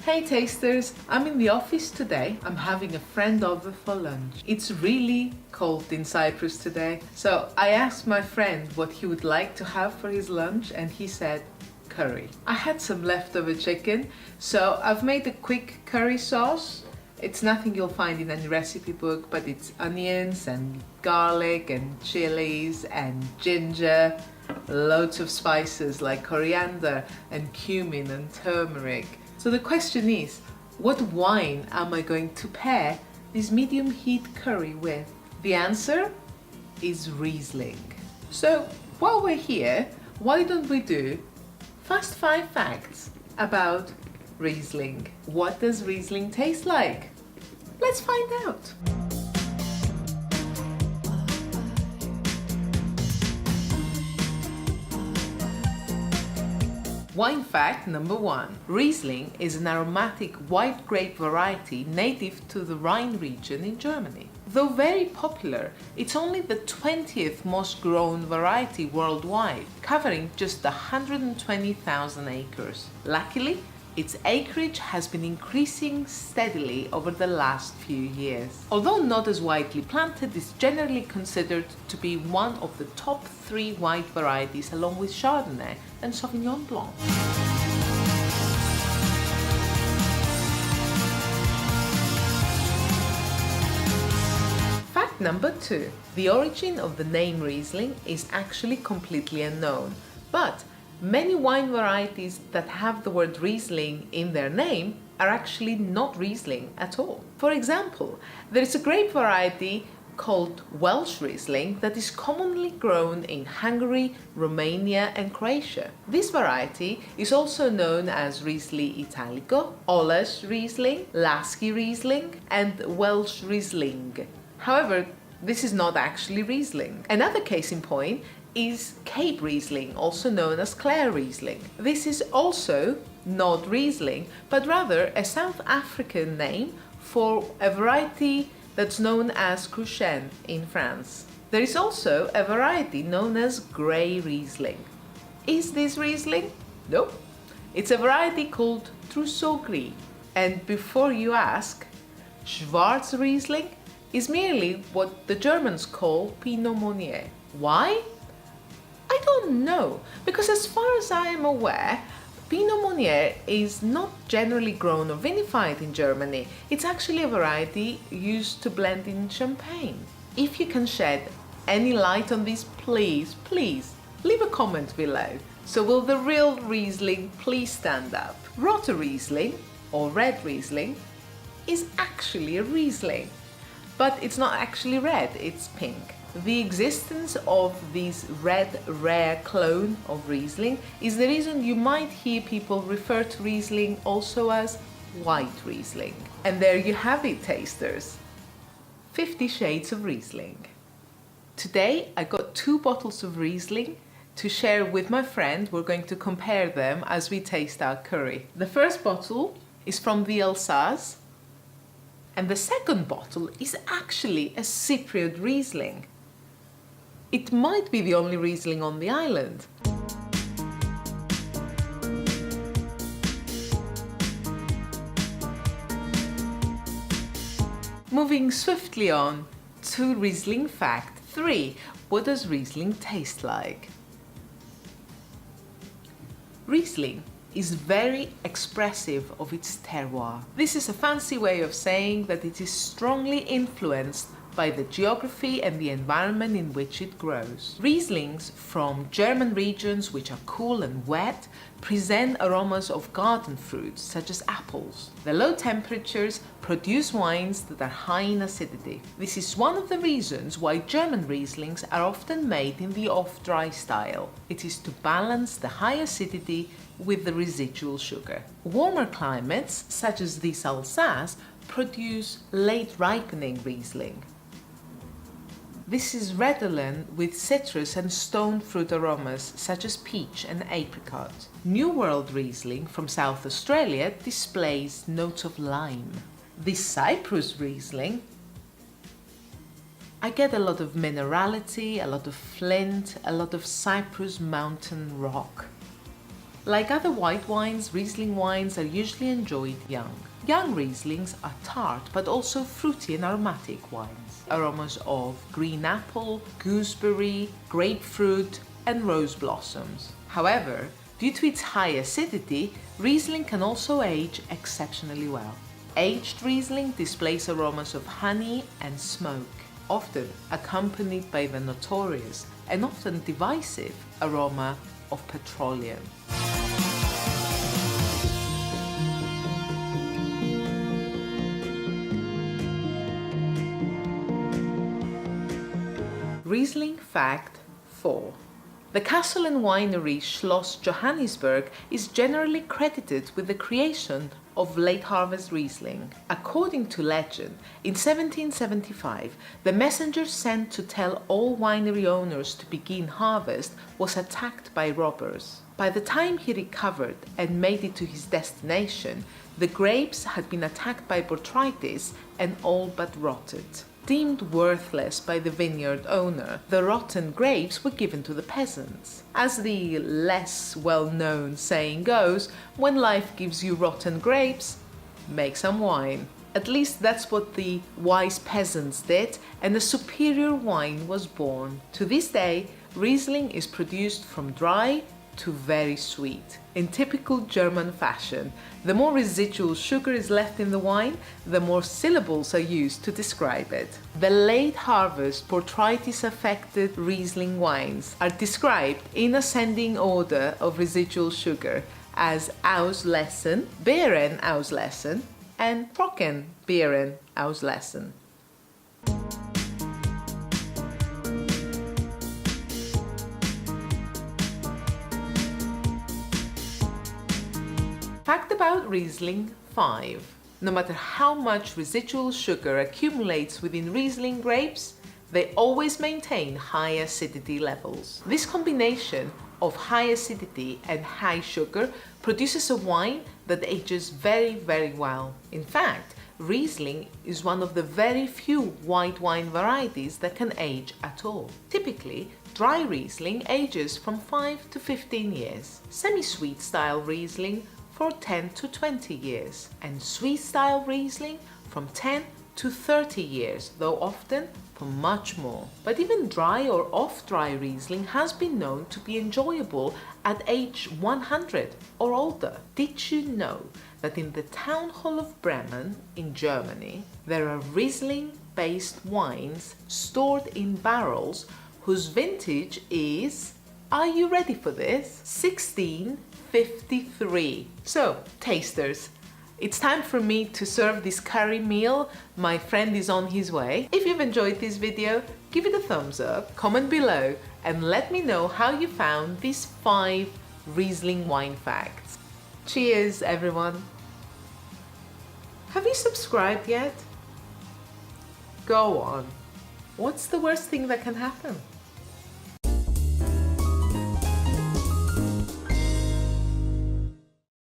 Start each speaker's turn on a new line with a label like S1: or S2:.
S1: Hey tasters, I'm in the office today. I'm having a friend over for lunch. It's really cold in Cyprus today, so I asked my friend what he would like to have for his lunch and he said curry. I had some leftover chicken, so I've made a quick curry sauce. It's nothing you'll find in any recipe book, but it's onions and garlic and chilies and ginger, loads of spices like coriander and cumin and turmeric. So the question is, what wine am I going to pair this medium heat curry with? The answer is Riesling. So while we're here, why don't we do fast 5 facts about Riesling. What does Riesling taste like? Let's find out. Wine fact number 1. Riesling is an aromatic white grape variety native to the Rhine region in Germany. Though very popular, it's only the 20th most grown variety worldwide, covering just 120,000 acres. Luckily, its acreage has been increasing steadily over the last few years. Although not as widely planted, it's generally considered to be one of the top 3 white varieties along with Chardonnay and Sauvignon Blanc. Fact number 2. The origin of the name Riesling is actually completely unknown, but many wine varieties that have the word Riesling in their name are actually not Riesling at all. For example, there is a grape variety called Welschriesling that is commonly grown in Hungary, Romania and Croatia. This variety is also known as Riesling Italico, Olasz Riesling, Lasky Riesling and Welschriesling. However, this is not actually Riesling. Another case in point is Cape Riesling, also known as Clare Riesling. This is also not Riesling, but rather a South African name for a variety that's known as Cruchen in France. There is also a variety known as Grey Riesling. Is this Riesling? Nope. It's a variety called Trousseau Gris. And before you ask, Schwarz Riesling is merely what the Germans call Pinot Meunier. Why? I don't know, because as far as I am aware, Pinot Meunier is not generally grown or vinified in Germany. It's actually a variety used to blend in champagne. If you can shed any light on this, please leave a comment below. So will the real Riesling please stand up? Rote Riesling, or red Riesling, is actually a Riesling, but it's not actually red, it's pink. The existence of this red rare clone of Riesling is the reason you might hear people refer to Riesling also as white Riesling. And there you have it, tasters. 50 shades of Riesling. Today I got 2 bottles of Riesling to share with my friend. We're going to compare them as we taste our curry. The first bottle is from the Alsace, and the second bottle is actually a Cypriot Riesling. It might be the only Riesling on the island. Moving swiftly on to Riesling fact 3. What does Riesling taste like? Riesling is very expressive of its terroir. This is a fancy way of saying that it is strongly influenced by the geography and the environment in which it grows. Rieslings from German regions which are cool and wet present aromas of garden fruits such as apples. The low temperatures produce wines that are high in acidity. This is one of the reasons why German Rieslings are often made in the off-dry style. It is to balance the high acidity with the residual sugar. Warmer climates, such as this Alsace, produce late ripening Riesling. This is redolent with citrus and stone fruit aromas such as peach and apricot. New World Riesling from South Australia displays notes of lime. This Cyprus Riesling, I get a lot of minerality, a lot of flint, a lot of Cyprus mountain rock. Like other white wines, Riesling wines are usually enjoyed young. Young Rieslings are tart but also fruity and aromatic wines. Aromas of green apple, gooseberry, grapefruit and rose blossoms. However, due to its high acidity, Riesling can also age exceptionally well. Aged Riesling displays aromas of honey and smoke, often accompanied by the notorious and often divisive aroma of petroleum. Riesling Fact 4. The castle and winery Schloss Johannisberg is generally credited with the creation of late harvest Riesling. According to legend, in 1775, the messenger sent to tell all winery owners to begin harvest was attacked by robbers. By the time he recovered and made it to his destination, the grapes had been attacked by botrytis and all but rotted. Deemed worthless by the vineyard owner, the rotten grapes were given to the peasants. As the less well-known saying goes, when life gives you rotten grapes, make some wine. At least that's what the wise peasants did, and a superior wine was born. To this day, Riesling is produced from dry to very sweet, in typical German fashion. The more residual sugar is left in the wine, the more syllables are used to describe it. The late harvest botrytis-affected Riesling wines are described in ascending order of residual sugar as Auslesen, Beeren Auslesen, and Trocken Beeren Auslesen. Fact about Riesling 5. No matter how much residual sugar accumulates within Riesling grapes, they always maintain high acidity levels. This combination of high acidity and high sugar produces a wine that ages very, very well. In fact, Riesling is one of the very few white wine varieties that can age at all. Typically, dry Riesling ages from 5 to 15 years. Semi-sweet style Riesling for 10 to 20 years, and sweet style Riesling from 10 to 30 years, though often for much more. But even dry or off-dry Riesling has been known to be enjoyable at age 100 or older. Did you know that in the town hall of Bremen in Germany, there are Riesling-based wines stored in barrels whose vintage is, are you ready for this? 1653. So, tasters, it's time for me to serve this curry meal. My friend is on his way. If you've enjoyed this video, give it a thumbs up, comment below, and let me know how you found these 5 Riesling wine facts. Cheers, everyone. Have you subscribed yet? Go on. What's the worst thing that can happen?